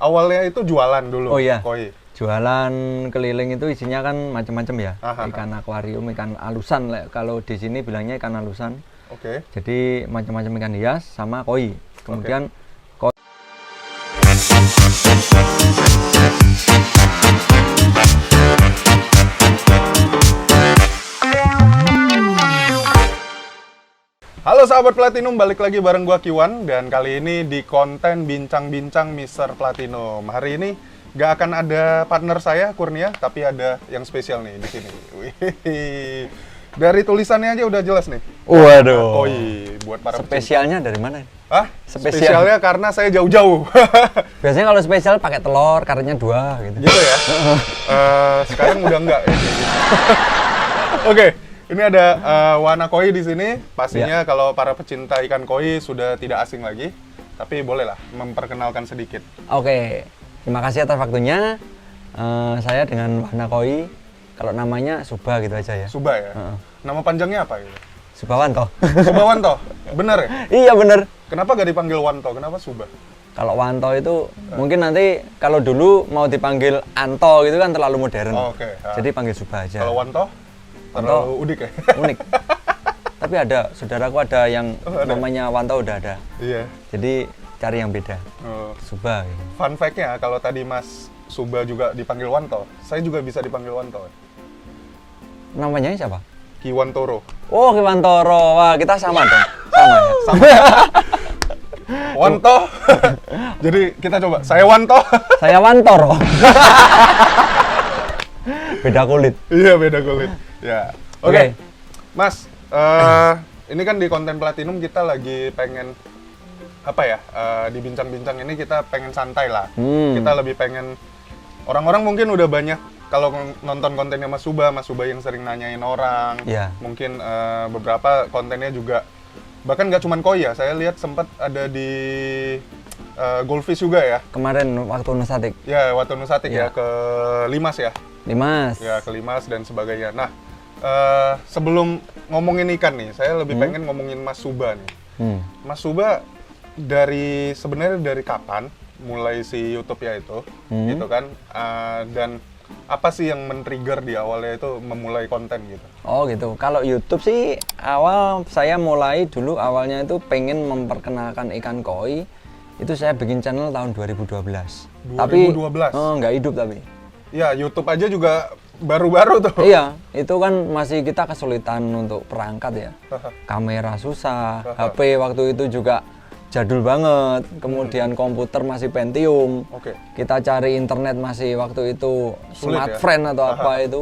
Awalnya itu jualan dulu. Oh iya. Koi. Jualan keliling itu isinya kan macam-macam ya. Aha. Ikan akuarium, ikan alusan. Kalau di sini bilangnya ikan alusan. Oke. Jadi macam-macam ikan hias sama koi. Kemudian Halo sahabat Platinum, balik lagi bareng gua Kiwan dan kali ini di konten bincang-bincang Mr. Platinum. Hari ini gak akan ada partner saya Kurnia, tapi ada yang spesial nih di sini. Wih. Dari tulisannya aja udah jelas nih. waduh. Koi buat para Spesialnya dari mana? Hah? Spesial. Spesialnya karena saya jauh-jauh. Biasanya kalau spesial pakai telur, karetnya 2 gitu. Gitu ya. Sekarang udah enggak ya. Oke. Ini ada Wana Koi di sini. Pastinya kalau para pecinta ikan koi sudah tidak asing lagi. Tapi bolehlah memperkenalkan sedikit. Oke, terima kasih atas waktunya. Saya dengan Wana Koi. Kalau namanya Suba gitu aja ya. Suba ya. Nama panjangnya apa gitu? Subawanto. Subawanto. Bener ya? Iya bener. Kenapa gak dipanggil Wanto? Kenapa Suba? Kalau Wanto itu mungkin nanti kalau dulu mau dipanggil Anto gitu kan terlalu modern. Oh, oke. Jadi panggil Suba aja. Kalau Wanto? Terlalu unik ya? Unik. Tapi ada, saudaraku ada yang namanya Wanto udah ada. Iya. Jadi cari yang beda. Suba gitu. Fun fact-nya, kalau tadi Mas Suba juga dipanggil Wanto, saya juga bisa dipanggil Wanto. Namanya siapa? Kiwantoro. Oh, Kiwantoro. Wah, kita sama dong. Sama ya. Sama. Wanto. Jadi kita coba. Saya Wanto. Saya Wantoro. Beda kulit. Iya, beda kulit. Ya. Oke. Oke. Mas, ini kan di konten Platinum kita lagi pengen apa ya? Di bincang-bincang ini kita pengen santai lah. Kita lebih pengen orang-orang mungkin udah banyak kalau nonton kontennya Mas Suba yang sering nanyain orang. Iya. Mungkin beberapa kontennya juga bahkan nggak cuman koi ya. Saya lihat sempat ada di Goldfish juga ya. Kemarin waktu Nusatik. Ya, waktu Nusatik ya Iya. ke Limas ya. Limas. Ya, ke Limas dan sebagainya. Nah, sebelum ngomongin ikan nih, saya lebih pengen ngomongin Mas Suba nih. Mas Suba sebenarnya dari kapan mulai si YouTube ya itu, gitu kan? Dan apa sih yang men-trigger di awalnya itu memulai konten gitu? Oh gitu. Kalau YouTube sih awal saya mulai dulu awalnya itu pengen memperkenalkan ikan koi. Itu saya bikin channel tahun 2012. 2012? Tapi nggak hidup tapi. Ya, YouTube aja juga baru-baru tuh. Iya, itu kan masih kita kesulitan untuk perangkat ya. Kamera susah, HP waktu itu juga jadul banget. Kemudian komputer masih Pentium. Oke. Kita cari internet masih waktu itu Sulit ya? smartphone atau apa itu.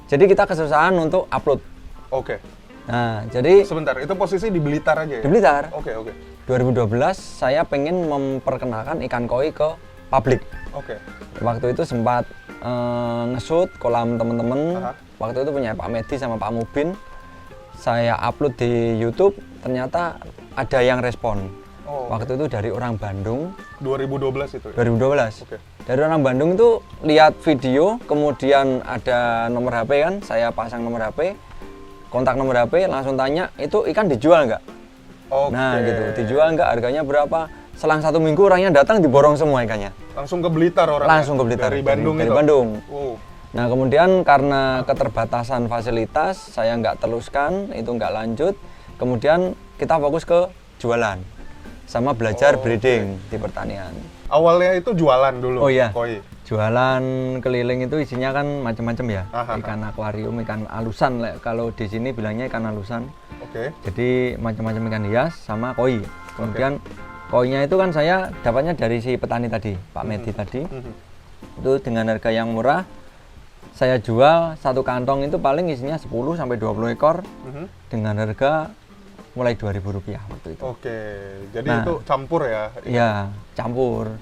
Jadi kita kesusahan untuk upload. Oke. Nah, jadi Sebentar, itu posisi di Blitar aja ya? di Blitar. Oke, oke. 2012 saya pengen memperkenalkan ikan koi ke publik. Oke. Waktu itu sempat nge-shoot kolam temen-temen. Aha. Waktu itu punya Pak Medi sama Pak Mubin. Saya upload di YouTube, ternyata ada yang respon. Oh, Waktu itu dari orang Bandung, 2012 itu ya? 2012. Oke. Dari orang Bandung itu lihat video, kemudian ada nomor HP kan, saya pasang nomor HP, kontak nomor HP, langsung tanya, itu ikan dijual nggak? Oke. Nah gitu, dijual nggak, harganya berapa? Selang 1 minggu orangnya datang diborong semua ikannya. Langsung ke Blitar orang. Langsung ke Blitar. Dari Bandung dari itu? Bandung. Oh. Nah kemudian karena keterbatasan fasilitas, saya nggak teruskan, itu nggak lanjut. Kemudian kita fokus ke jualan, sama belajar breeding di pertanian. Awalnya itu jualan dulu. Oh iya. Koi. Jualan keliling itu isinya kan macam-macam ya. Aha. Ikan akuarium, ikan alusan. Kalau di sini bilangnya ikan alusan. Oke. Jadi macam-macam ikan hias sama koi. Kemudian koinya itu kan saya dapatnya dari si petani tadi, Pak Medi tadi. Itu dengan harga yang murah. Saya jual satu kantong itu paling isinya 10 sampai 20 ekor dengan harga mulai Rp2.000 waktu itu. Oke. Jadi Nah, itu campur ya? Iya, campur.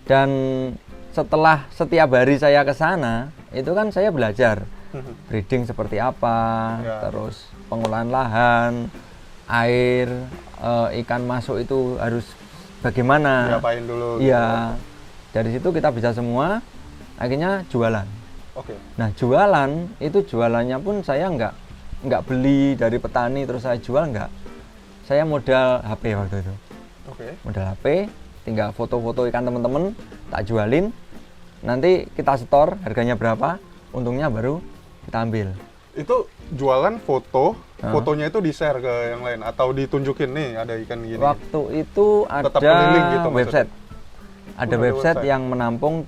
Dan setelah setiap hari saya ke sana, itu kan saya belajar breeding seperti apa, Ya. terus pengolahan lahan, air, ikan masuk itu harus bagaimana. Diapain dulu? Iya. Dari situ kita bisa semua, akhirnya jualan. Oke. Nah, jualan itu jualannya pun saya nggak beli dari petani terus saya jual, nggak. Saya modal HP waktu itu. Oke. Modal HP, tinggal foto-foto ikan temen-temen, tak jualin, nanti kita setor harganya berapa, untungnya baru kita ambil. Itu jualan foto, fotonya itu di-share ke yang lain atau ditunjukin nih ada ikan gini? Waktu itu Tetap ada keliling gitu website. maksudnya? Ada website yang menampung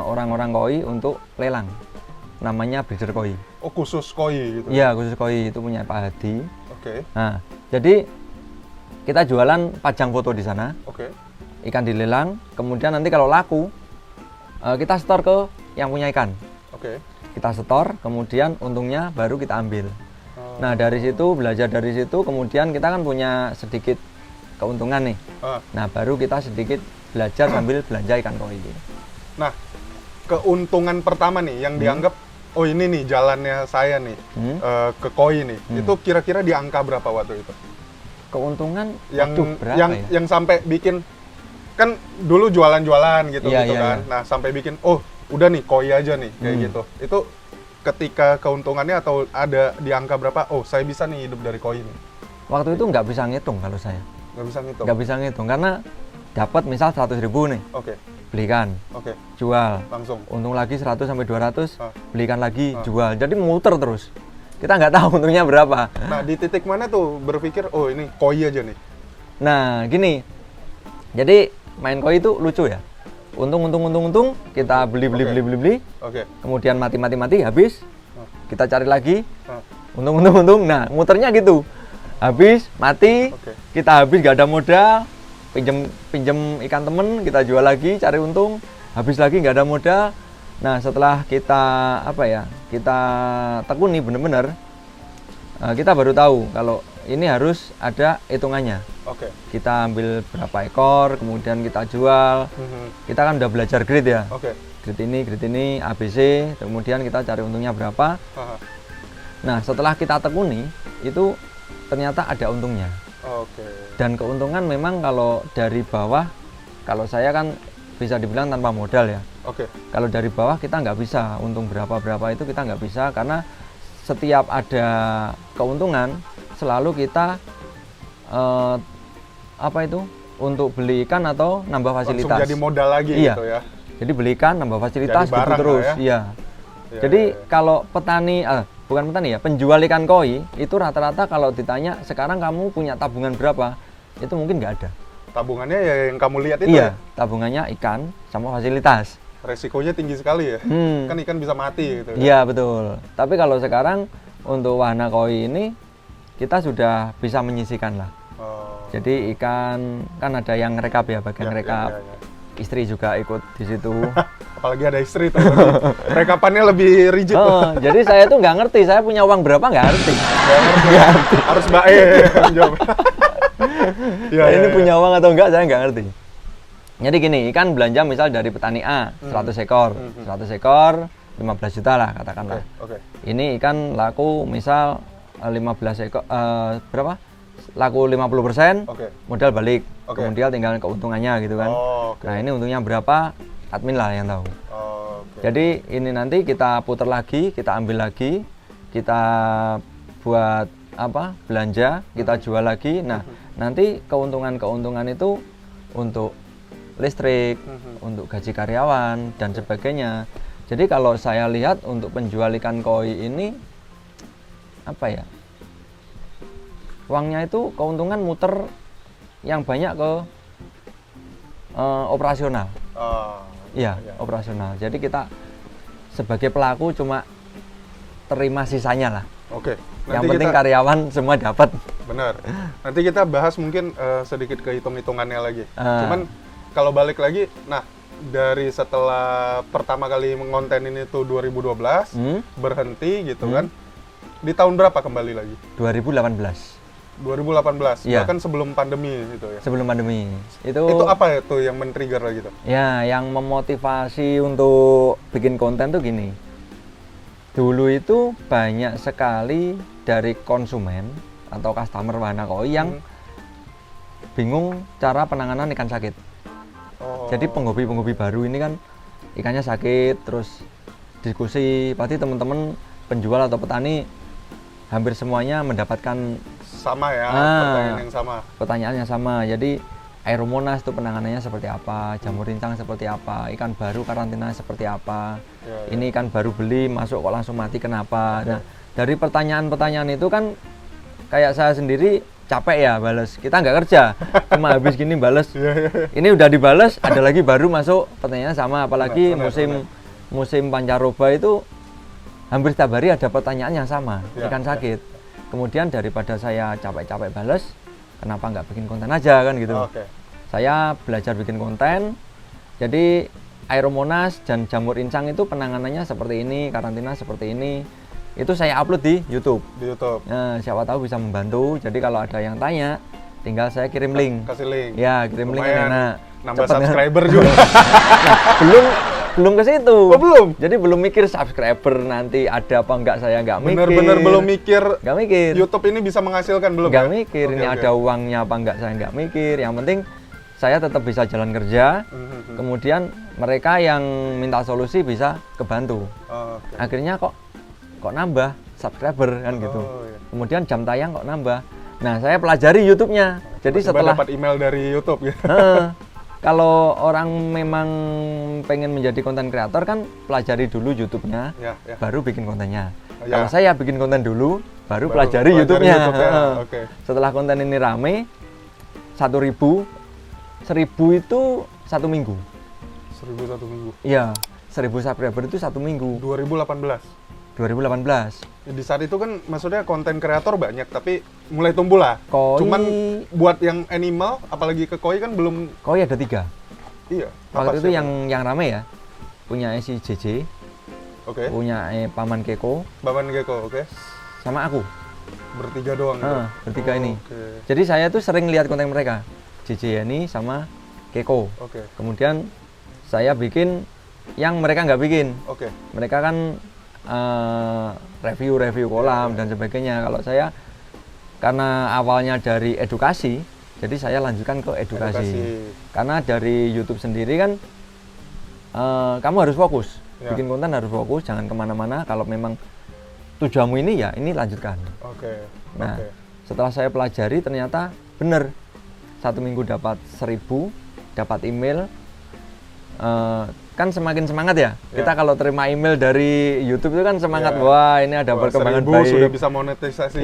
orang-orang koi untuk lelang. Namanya Breeder Koi. Oh, khusus koi gitu? Iya, khusus koi, itu punya Pak Hadi. Oke. Nah, jadi kita jualan pajang foto di sana. Oke. Ikan dilelang, kemudian nanti kalau laku kita setor ke yang punya ikan. Oke. Kita setor, kemudian untungnya baru kita ambil. Nah, dari situ belajar dari situ, kemudian kita kan punya sedikit keuntungan nih. Nah, baru kita sedikit belajar sambil belanja ikan koi. Nah, keuntungan pertama nih yang dianggap oh ini nih jalannya saya nih ke koi nih. Itu kira-kira di angka berapa waktu itu? Keuntungan Yang berapa yang ya? yang sampai bikin kan dulu jualan-jualan gitu Iya, gitu iya, kan. iya. Nah, sampai bikin oh, udah nih koi aja nih kayak gitu. Itu ketika keuntungannya atau ada di angka berapa? Oh, saya bisa nih hidup dari koi nih. Waktu itu nggak bisa ngitung kalau saya. Nggak bisa ngitung. Nggak bisa ngitung karena dapat misal 100.000 nih, Oke. belikan, Oke. jual. Langsung. Untung lagi 100 sampai 200, belikan lagi, Ah. jual. Jadi muter terus. Kita nggak tahu untungnya berapa. Nah, di titik mana tuh berpikir oh ini koi aja nih. Nah, gini. Jadi main koi itu lucu ya. Untung, kita beli. Oke. Kemudian mati, habis. Kita cari lagi. Ah. Untung. Nah, muternya gitu. Habis, mati. Oke. Kita habis gak ada modal. Pinjem ikan temen, kita jual lagi, cari untung. Habis lagi nggak ada modal. Nah, setelah kita kita tekuni bener-bener, kita baru tahu kalau ini harus ada hitungannya. Oke. Kita ambil berapa ekor, kemudian kita jual. Kita kan udah belajar grade ya. Oke. Grade ini, ABC, kemudian kita cari untungnya berapa. Nah, setelah kita tekuni, itu ternyata ada untungnya. Oke. Dan keuntungan memang kalau dari bawah, kalau saya kan bisa dibilang tanpa modal ya. Oke. Kalau dari bawah kita nggak bisa, untung berapa itu kita nggak bisa, karena setiap ada keuntungan selalu kita untuk beli ikan atau nambah fasilitas. Langsung jadi modal lagi Iya. gitu ya. Jadi beli ikan, nambah fasilitas Jadi gitu barang terus. lah ya. Iya. Iya, Jadi iya, iya. kalau petani, bukan petani ya, penjual ikan koi itu rata-rata kalau ditanya sekarang kamu punya tabungan berapa, itu mungkin nggak ada. Tabungannya ya yang kamu lihat itu Iya, ya. tabungannya ikan sama fasilitas. Resikonya tinggi sekali ya. Kan ikan bisa mati gitu. Iya betul. Tapi kalau sekarang untuk wahana koi ini kita sudah bisa menyisihkan lah. Oh. Jadi ikan kan ada yang rekap ya, bagian Ya, rekap. ya. Istri juga ikut di situ. Apalagi ada istri tuh. Rekapannya lebih rigid. Oh, jadi saya tuh nggak ngerti, saya punya uang berapa nggak ngerti. Harus Mbak E yang jawab. Ya, Ini punya uang atau enggak saya nggak ngerti. Jadi gini, ikan belanja misal dari petani A 100 ekor, 100 ekor 15 juta lah katakanlah. Oke. Ini ikan laku misal 15 ekor berapa? Laku 50%, Oke. modal balik. Oke. Kemudian tinggal keuntungannya gitu kan. Oh, oke. Nah, ini untungnya berapa? Admin lah yang tahu. Oh, oke. Jadi ini nanti kita putar lagi, kita ambil lagi, kita buat belanja, kita jual lagi. Nah, nanti keuntungan itu untuk listrik, untuk gaji karyawan dan sebagainya. Jadi kalau saya lihat untuk penjual ikan koi ini uangnya itu keuntungan muter yang banyak ke operasional. Iya, operasional. Jadi kita sebagai pelaku cuma terima sisanya lah. Oke. Yang penting karyawan semua dapat. Benar. Nanti kita bahas mungkin sedikit ke hitung-hitungannya lagi. Cuman kalau balik lagi, nah dari setelah pertama kali mengonten ini tuh 2012, berhenti gitu kan. Di tahun berapa kembali lagi? 2018. 2018, Iya. bahkan sebelum pandemi gitu ya. Sebelum pandemi. Itu apa ya tuh yang men-trigger lagi tuh? ya yang memotivasi untuk bikin konten tuh gini. Dulu itu banyak sekali dari konsumen atau customer wahana koi yang bingung cara penanganan ikan sakit. Jadi penghobi-penghobi baru ini kan ikannya sakit, terus diskusi, pasti teman-teman penjual atau petani hampir semuanya mendapatkan sama ya, pertanyaan yang sama. Pertanyaannya sama. Jadi Aero Monas itu penanganannya seperti apa, jamur rincang seperti apa, ikan baru karantina seperti apa, ini ikan baru beli masuk kok langsung mati kenapa. Nah, dari pertanyaan-pertanyaan itu kan kayak saya sendiri capek ya bales, kita nggak kerja, cuma habis gini bales, ini udah dibales, ada lagi baru masuk pertanyaan sama, apalagi musim pancaroba itu hampir setiap hari ada pertanyaan yang sama, ikan sakit. Kemudian daripada saya capek-capek bales, kenapa nggak bikin konten aja kan gitu. Saya belajar bikin konten, jadi Aero Monas dan jamur rincang itu penanganannya seperti ini, karantina seperti ini. Itu saya upload di YouTube. Di YouTube. Nah, siapa tahu bisa membantu. Jadi kalau ada yang tanya, tinggal saya kirim link. Kasih link. Ya, kirim link yang enak. Nambah Cepet, subscriber juga. Nah, belum ke situ. Oh, belum. Jadi belum mikir subscriber nanti ada apa enggak, saya nggak mikir. Bener-bener belum mikir. Nggak mikir. YouTube ini bisa menghasilkan belum? Nggak mikir. Ini ada uangnya apa enggak, saya nggak mikir. Yang penting saya tetap bisa jalan kerja. Kemudian mereka yang minta solusi bisa kebantu. Akhirnya kok nambah subscriber kan gitu. Kemudian jam tayang kok nambah. Nah, saya pelajari YouTube-nya. Jadi setelah dapat email dari YouTube ya. Kalau orang memang pengen menjadi konten kreator kan pelajari dulu YouTube-nya, baru bikin kontennya. Kalau saya bikin konten dulu, baru pelajari YouTube-nya. Setelah konten ini rame, 1.000 itu 1 minggu. 1.000 1 minggu? Iya, 1.000 subscriber itu 1 minggu. 2018? 2018. Di saat itu kan maksudnya konten kreator banyak, tapi mulai tumbuh lah. Koi... Cuman buat yang animal, apalagi ke koi kan belum... Koi ada 3. Iya. Waktu itu yang rame ya, punya si JJ, punya Paman Keko. Paman Keko, sama aku. Bertiga doang? Bertiga ini. Jadi saya tuh sering lihat konten mereka. JJ Yani sama Keko. Kemudian saya bikin yang mereka nggak bikin. Mereka kan review kolam dan sebagainya. Kalau saya karena awalnya dari edukasi, jadi saya lanjutkan ke edukasi. Karena dari YouTube sendiri kan kamu harus fokus, bikin konten harus fokus, jangan kemana-mana. Kalau memang tujuanmu ini ya ini lanjutkan. Nah, setelah saya pelajari ternyata bener 1 minggu dapat 1.000, dapat email. Kan semakin semangat ya. Kita kalau terima email dari YouTube itu kan semangat, wah ini ada perkembangan baik. Sudah bisa monetisasi.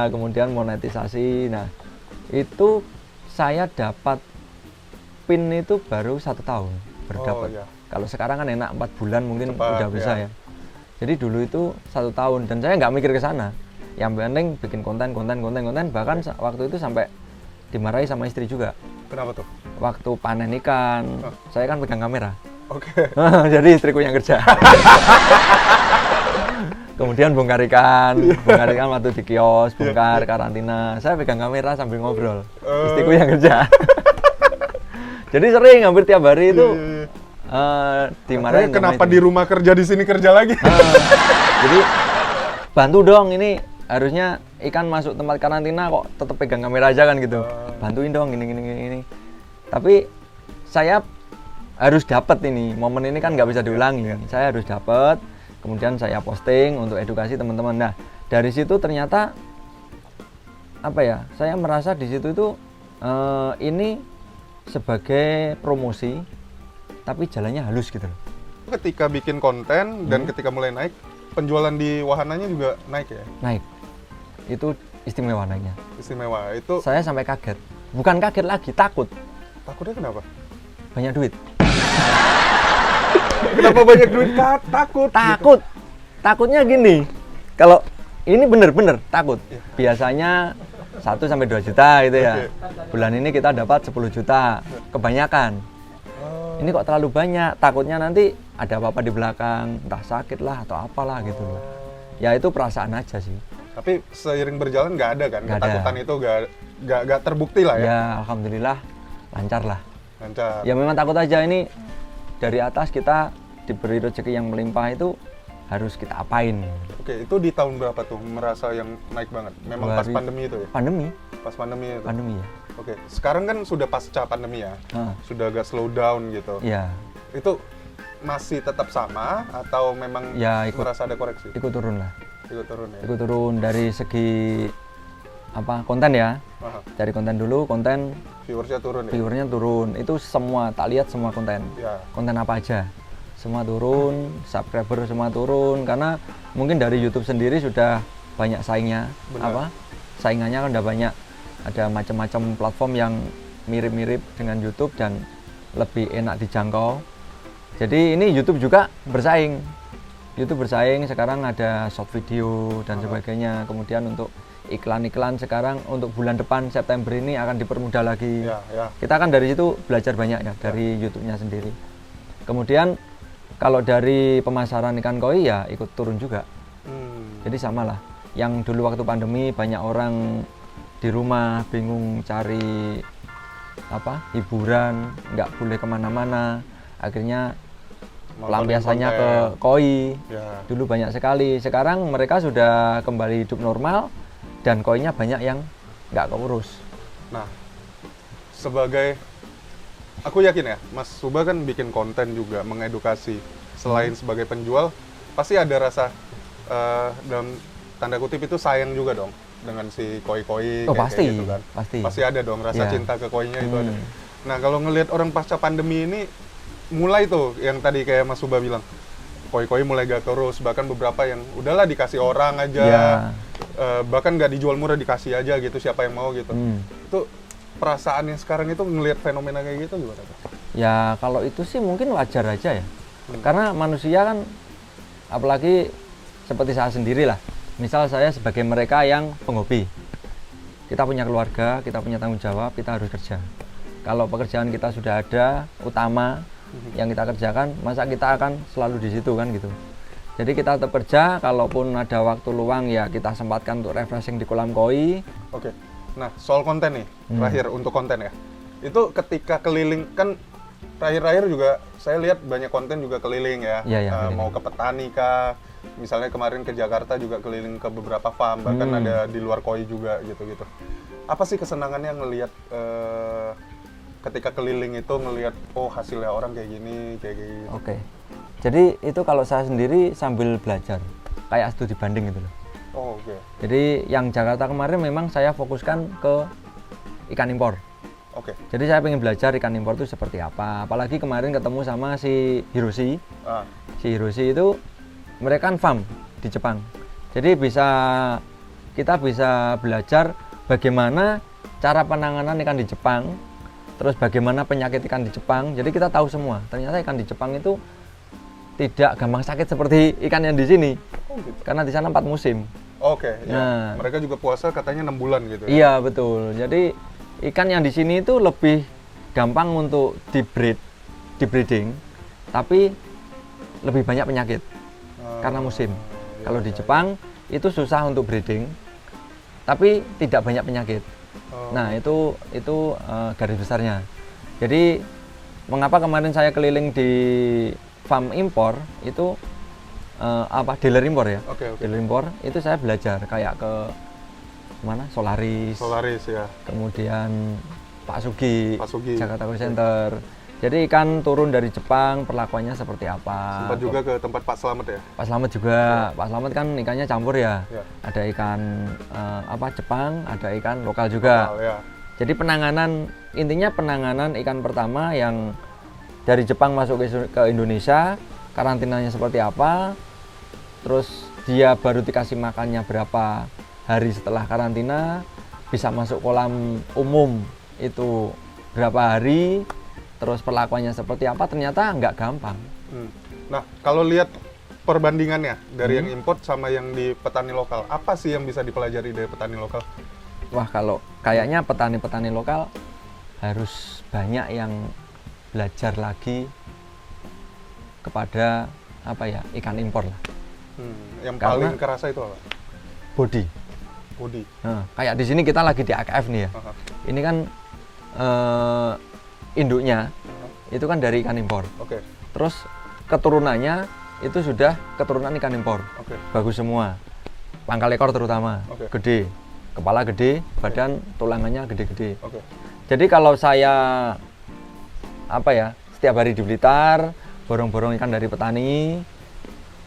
Kemudian monetisasi. Nah, itu saya dapat PIN itu baru 1 tahun berdapat. Kalau sekarang kan enak 4 bulan mungkin udah bisa ya. Jadi dulu itu 1 tahun dan saya nggak mikir ke sana. Yang penting bikin konten. Bahkan waktu itu sampai dimarahi sama istri juga. Kenapa tuh? Waktu panen ikan, saya kan pegang kamera. Jadi istriku yang kerja. Kemudian bongkar ikan waktu di kios, bongkar karantina. Saya pegang kamera sambil ngobrol. Istriku yang kerja. Jadi sering hampir tiap hari itu dimarahin. Kenapa di rumah kerja di sini kerja lagi? Jadi bantu dong, ini harusnya ikan masuk tempat karantina kok tetap pegang kamera aja kan gitu. Bantuin dong ini. Tapi saya harus dapat ini, momen ini kan nggak bisa diulangi. Saya harus dapat, kemudian saya posting untuk edukasi teman-teman. Nah, dari situ ternyata apa ya? Saya merasa di situ itu ini sebagai promosi, tapi jalannya halus gitu. Ketika bikin konten dan ketika mulai naik, penjualan di wahananya juga naik ya? Naik. Itu istimewa naiknya. Istimewa itu. Saya sampai kaget. Bukan kaget lagi, takut. Takutnya kenapa? Banyak duit. Kenapa banyak duit? Takut. Gitu. Takutnya gini. Kalau ini bener-bener takut. Biasanya 1-2 juta gitu ya. Bulan ini kita dapat 10 juta. Kebanyakan. Ini kok terlalu banyak. Takutnya nanti ada apa-apa di belakang, entah sakit lah atau apalah gitu loh. Ya itu perasaan aja sih. Tapi seiring berjalan nggak ada kan? Gak ketakutan ada. Itu nggak terbukti lah ya? Ya alhamdulillah lancar lah. Lancar. Ya memang takut aja, ini dari atas kita diberi rezeki yang melimpah itu harus kita apain. Itu di tahun berapa tuh merasa yang naik banget? Memang pas pandemi itu ya? Pandemi. Pas pandemi itu? Pandemi ya. Sekarang kan sudah pasca pandemi ya? Sudah agak slow down gitu. Iya. Itu masih tetap sama atau memang merasa ada koreksi? Ikut turun lah. Ikut turun ya? Ikut turun dari segi konten ya. Aha. Cari konten dulu, konten Viewersnya turun ya? viewernya turun. Itu semua tak lihat semua konten. Ya. Konten apa aja. Semua turun, subscriber semua turun karena mungkin dari YouTube sendiri sudah banyak saingnya. Benar. Saingannya kan udah banyak. Ada macam-macam platform yang mirip-mirip dengan YouTube dan lebih enak dijangkau. Jadi ini YouTube juga bersaing. YouTube bersaing, sekarang ada short video dan sebagainya. Kemudian untuk iklan-iklan sekarang untuk bulan depan September ini akan dipermudah lagi. Ya, ya. Kita kan dari situ belajar banyak ya dari YouTube-nya sendiri. Kemudian kalau dari pemasaran ikan koi ya ikut turun juga. Jadi samalah. Yang dulu waktu pandemi banyak orang di rumah bingung cari hiburan, nggak boleh kemana-mana. Akhirnya pelampiasannya ke koi. Ya. Dulu banyak sekali. Sekarang mereka sudah kembali hidup normal dan koinya banyak yang nggak keurus. Nah, aku yakin ya, Mas Subha kan bikin konten juga mengedukasi. Selain sebagai penjual, pasti ada rasa dalam tanda kutip itu sayang juga dong dengan si koi-koi Pasti, kayak gitu kan. pasti ada dong rasa Ya. cinta ke koinya itu ada. Nah, kalau ngelihat orang pasca pandemi ini mulai tuh yang tadi kayak Mas Subha bilang, koi-koi mulai gak terus, bahkan beberapa yang udahlah dikasih orang aja, Ya. Bahkan nggak dijual murah, dikasih aja gitu siapa yang mau gitu. Itu perasaan yang sekarang itu ngelihat fenomena kayak gitu gimana tuh? Ya kalau itu sih mungkin wajar aja ya. Karena manusia kan, apalagi seperti saya sendiri lah. Misal saya sebagai mereka yang penghobi. Kita punya keluarga, kita punya tanggung jawab, kita harus kerja. Kalau pekerjaan kita sudah ada, utama, yang kita kerjakan, masa kita akan selalu di situ kan gitu. Jadi kita tetap kerja, kalaupun ada waktu luang ya kita sempatkan untuk refreshing di kolam koi. Oke. Nah, soal konten nih, terakhir untuk konten ya. Itu ketika keliling, kan terakhir-terakhir juga saya lihat banyak konten juga keliling ya. Iya, keliling. Mau ke petani kah, misalnya kemarin ke Jakarta juga keliling ke beberapa farm, bahkan ada di luar koi juga gitu-gitu. Apa sih kesenangannya ngelihat ketika keliling itu ngelihat hasilnya orang kayak gini, kayak gitu. Oke. Jadi itu kalau saya sendiri sambil belajar, kayak studi banding gitu loh. Oh, oke. Jadi yang Jakarta kemarin memang saya fokuskan ke ikan impor. Oke. Jadi saya pengen belajar ikan impor itu seperti apa. Apalagi kemarin ketemu sama si Hiroshi. Si Hiroshi itu mereka kan farm di Jepang. Jadi kita bisa belajar bagaimana cara penanganan ikan di Jepang, terus bagaimana penyakit ikan di Jepang. Jadi kita tahu semua. Ternyata ikan di Jepang itu tidak gampang sakit seperti ikan yang di sini. Oh, gitu. Karena di sana 4 musim. Oke, ya. Nah. Mereka juga puasa katanya 6 bulan gitu ya. Iya, betul. Jadi ikan yang di sini itu lebih gampang untuk dibreeding, tapi lebih banyak penyakit karena musim. Kalau di Jepang itu susah untuk breeding, tapi tidak banyak penyakit. Nah, itu garis besarnya. Jadi mengapa kemarin saya keliling di farm impor itu dealer impor ya. Oke. Dealer impor itu saya belajar kayak ke mana Solaris ya. Kemudian Pak Sugi. Jakarta Koi Center. Jadi ikan turun dari Jepang perlakuannya seperti apa. Sempat juga ke tempat Pak Slamet ya. Pak Slamet juga. Pak Slamet kan ikannya campur ya. Ada ikan Jepang, ada ikan lokal juga. Ya. Jadi intinya penanganan ikan pertama yang dari Jepang masuk ke Indonesia, karantinanya seperti apa, terus dia baru dikasih makannya berapa hari setelah karantina, bisa masuk kolam umum itu berapa hari, terus perlakuannya seperti apa, ternyata nggak gampang. Nah, kalau lihat perbandingannya dari yang import sama yang di petani lokal, apa sih yang bisa dipelajari dari petani lokal? Wah, kalau kayaknya petani-petani lokal harus banyak yang belajar lagi kepada ikan impor lah. Yang paling kerasa itu apa? Body. Nah, kayak di sini kita lagi di AKF nih ya. Ini kan induknya itu kan dari ikan impor. Terus keturunannya itu sudah keturunan ikan impor. Bagus semua. Pangkal ekor terutama gede, kepala gede, badan tulangannya gede-gede. Jadi kalau saya setiap hari di Blitar borong-borong ikan dari petani,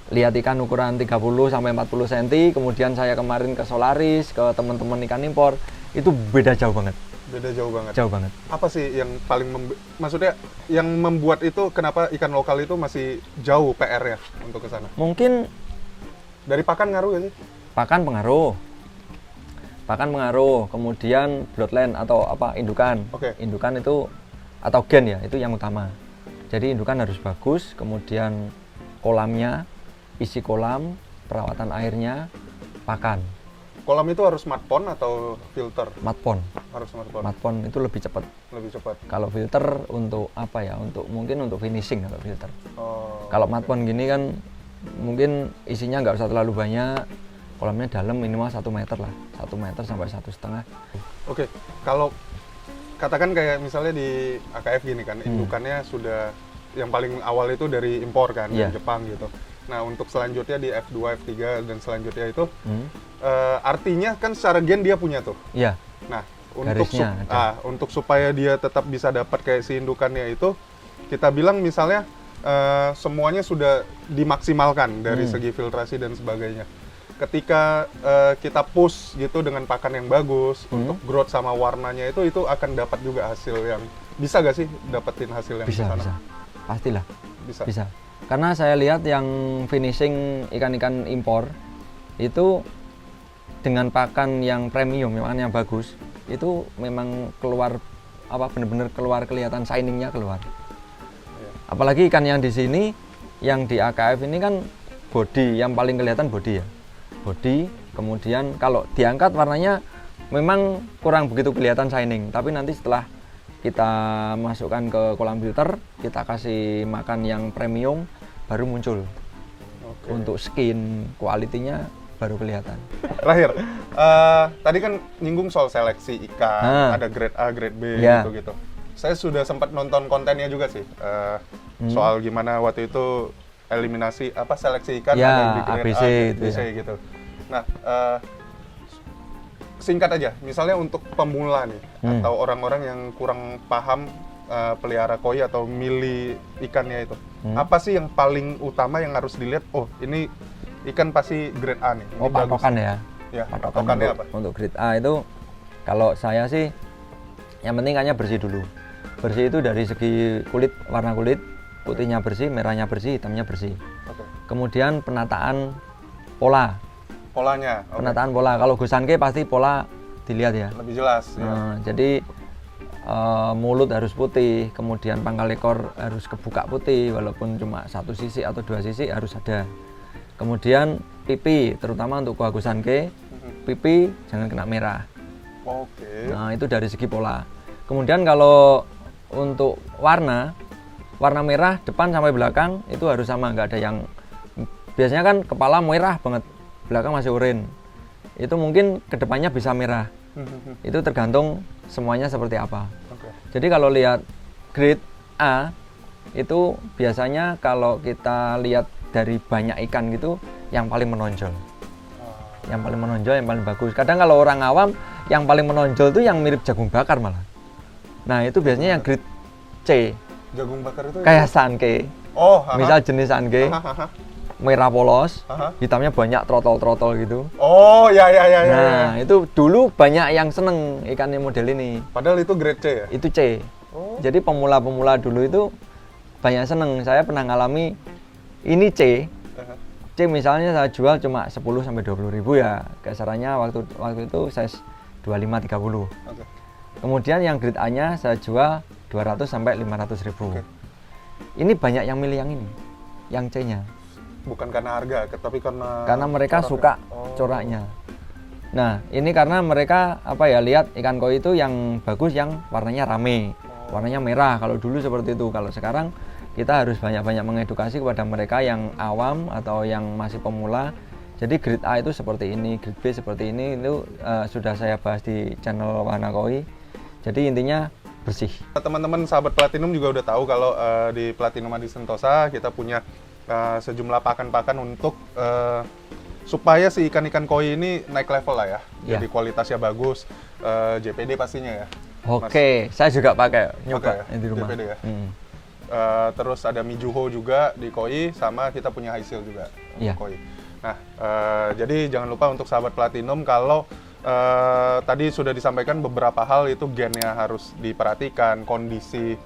lihat ikan ukuran 30 sampai 40 cm, kemudian saya kemarin ke Solaris, ke teman-teman ikan impor, itu beda jauh banget. Beda jauh banget. Jauh banget. Apa sih yang paling maksudnya yang membuat itu kenapa ikan lokal itu masih jauh PR-nya untuk ke sana? Mungkin dari pakan ngaruh ya sih? pakan pengaruh. Pakan pengaruh, kemudian bloodline atau apa indukan. Oke. Indukan itu atau gen ya, itu yang utama. Jadi indukan harus bagus, kemudian kolamnya, isi kolam, perawatan airnya, pakan. Kolam itu harus mud pond atau filter? Mud pond. Harus mud pond. Mud pond itu lebih cepat. Lebih cepat. Kalau filter untuk apa ya? Mungkin untuk finishing kalau filter. Oh, Kalau mud pond gini kan mungkin isinya nggak usah terlalu banyak. Kolamnya dalam minimal 1 meter lah, 1 meter sampai 1,5. Oke, kalau katakan kayak misalnya di AKF gini kan, indukannya sudah yang paling awal itu dari impor kan, Iya. dari Jepang gitu. Nah untuk selanjutnya di F2, F3 dan selanjutnya itu artinya kan secara gen dia punya tuh. Iya. Nah untuk Garisnya ada. untuk supaya dia tetap bisa dapat kayak si indukannya itu, kita bilang misalnya semuanya sudah dimaksimalkan dari segi filtrasi dan sebagainya. Ketika kita push gitu dengan pakan yang bagus untuk growth sama warnanya itu akan dapat juga hasil yang bisa gak sih dapetin hasil yang Bisa, di sana? bisa. Pastilah. Bisa. Bisa. Karena saya lihat yang finishing ikan-ikan impor itu dengan pakan yang premium, pakan yang bagus, itu memang keluar apa benar-benar keluar kelihatan shiningnya keluar. Iya. Apalagi ikan yang di sini, yang di AKF ini kan body, yang paling kelihatan body ya. Body, kemudian kalau diangkat warnanya memang kurang begitu kelihatan shining, tapi nanti setelah kita masukkan ke kolam filter, kita kasih makan yang premium, baru muncul. Oke. Untuk skin, kualitinya baru kelihatan. Terakhir, tadi kan nyinggung soal seleksi ikan, ada grade A, grade B Ya. gitu-gitu. Saya sudah sempat nonton kontennya juga sih, soal gimana waktu itu eliminasi seleksi ikan Ya, ada yang di grade ABC A, grade itu B, C ya. gitu. Nah, singkat aja, misalnya untuk pemula nih, atau orang-orang yang kurang paham pelihara koi atau milih ikannya itu, apa sih yang paling utama yang harus dilihat? Oh, ini ikan pasti grade A nih. Ini Oh, bagus. patokan ya. Ya, Patokan patokannya untuk, apa? untuk grade A itu kalau saya sih yang penting ikannya bersih dulu. Bersih itu dari segi kulit, warna kulit, putihnya bersih, merahnya bersih, hitamnya bersih. Oke. Kemudian penataan pola. Polanya, oke. Penataan pola. Kalau gusanke pasti pola dilihat ya. Lebih jelas. Ya. Jadi mulut harus putih, kemudian pangkal ekor harus kebuka putih, walaupun cuma satu sisi atau dua sisi harus ada. Kemudian pipi, terutama untuk kuah gusanke, pipi jangan kena merah. Oke. Nah itu dari segi pola. Kemudian kalau untuk warna merah depan sampai belakang itu harus sama, nggak ada yang biasanya kan kepala merah banget, belakang masih oranye. Itu mungkin kedepannya bisa merah. Itu tergantung semuanya seperti apa. Oke. Jadi kalau lihat grade A itu biasanya kalau kita lihat dari banyak ikan gitu yang paling menonjol. Yang paling menonjol, yang paling bagus. Kadang kalau orang awam yang paling menonjol tuh yang mirip jagung bakar malah. Nah, itu biasanya yang grade C. Jagung bakar itu Kayak sanke. Oh, Misal jenis sanke, merah polos, Aha. hitamnya banyak trotol-trotol gitu. Oh, ya. Nah, itu dulu banyak yang seneng ikannya model ini. Padahal itu grade C ya? Itu C. Oh. Jadi pemula-pemula dulu itu banyak seneng. Saya pernah ngalami ini C. C misalnya saya jual cuma 10 sampai 20 ribu ya. Kisarannya waktu itu size 25 30. Oke. Kemudian yang grade A-nya saya jual 200 sampai 500 ribu. Oke. Ini banyak yang milih yang ini. Yang C-nya. Bukan karena harga, tapi karena Mereka coraknya. suka Oh. coraknya. Nah, ini karena mereka lihat ikan koi itu yang bagus yang warnanya rame. Warnanya merah kalau dulu seperti itu. Kalau sekarang kita harus banyak-banyak mengedukasi kepada mereka yang awam atau yang masih pemula. Jadi grade A itu seperti ini, grade B seperti ini, itu sudah saya bahas di channel Wahana Koi. Jadi intinya bersih. Teman-teman sahabat Platinum juga udah tahu kalau di Platinum Adi Sentosa kita punya sejumlah pakan-pakan untuk supaya si ikan-ikan koi ini naik level lah ya. Ya. Jadi kualitasnya bagus, JPD pastinya ya. Oke, saya juga pakai nyoba ya? di rumah. JPD ya? terus ada Mizuho juga di Koi, sama kita punya Highsail juga Iya. untuk Koi. Nah, jadi jangan lupa untuk sahabat Platinum, kalau tadi sudah disampaikan beberapa hal, itu gennya harus diperhatikan, kondisi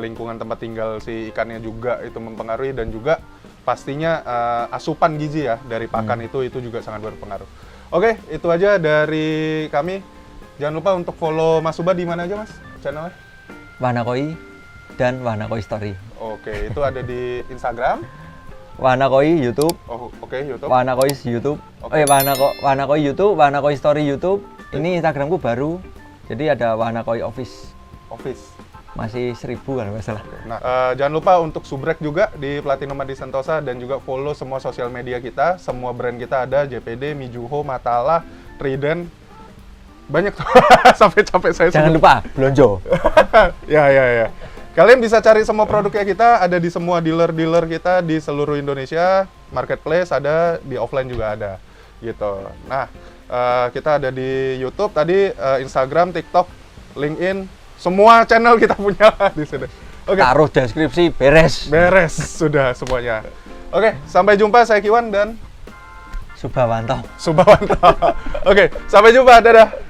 lingkungan tempat tinggal si ikannya juga itu mempengaruhi, dan juga pastinya asupan gizi ya dari pakan itu juga sangat berpengaruh. Oke, itu aja dari kami. Jangan lupa untuk follow Mas Subah di mana aja Mas channelnya? Wahana Koi dan Wahana Koi Story. Oke, itu ada di Instagram. Wahana Koi YouTube, Oh, oke, YouTube. Wahana Koi YouTube. Oke. Wahana Koi YouTube, Wahana Koi Story YouTube. Ini Instagramku baru. Jadi ada Wahana Koi Office. Masih 1000 kalau nggak salah. Nah, jangan lupa untuk subrek juga di Platinum Adi Sentosa, dan juga follow semua sosial media kita. Semua brand kita ada, JPD, Mizuho, Matala, Trident. Banyak tuh. Sampai capek saya Jangan lupa Blonjo. ya. Kalian bisa cari semua produknya kita, ada di semua dealer-dealer kita di seluruh Indonesia. Marketplace ada, di offline juga ada. Gitu. Nah, kita ada di YouTube tadi, Instagram, TikTok, LinkedIn. Semua channel kita punya di sini. Oke. Taruh deskripsi, beres. Beres sudah semuanya. Oke, sampai jumpa. Saya Kiwan dan Subawanto. Subawanto. Oke, sampai jumpa. Dadah.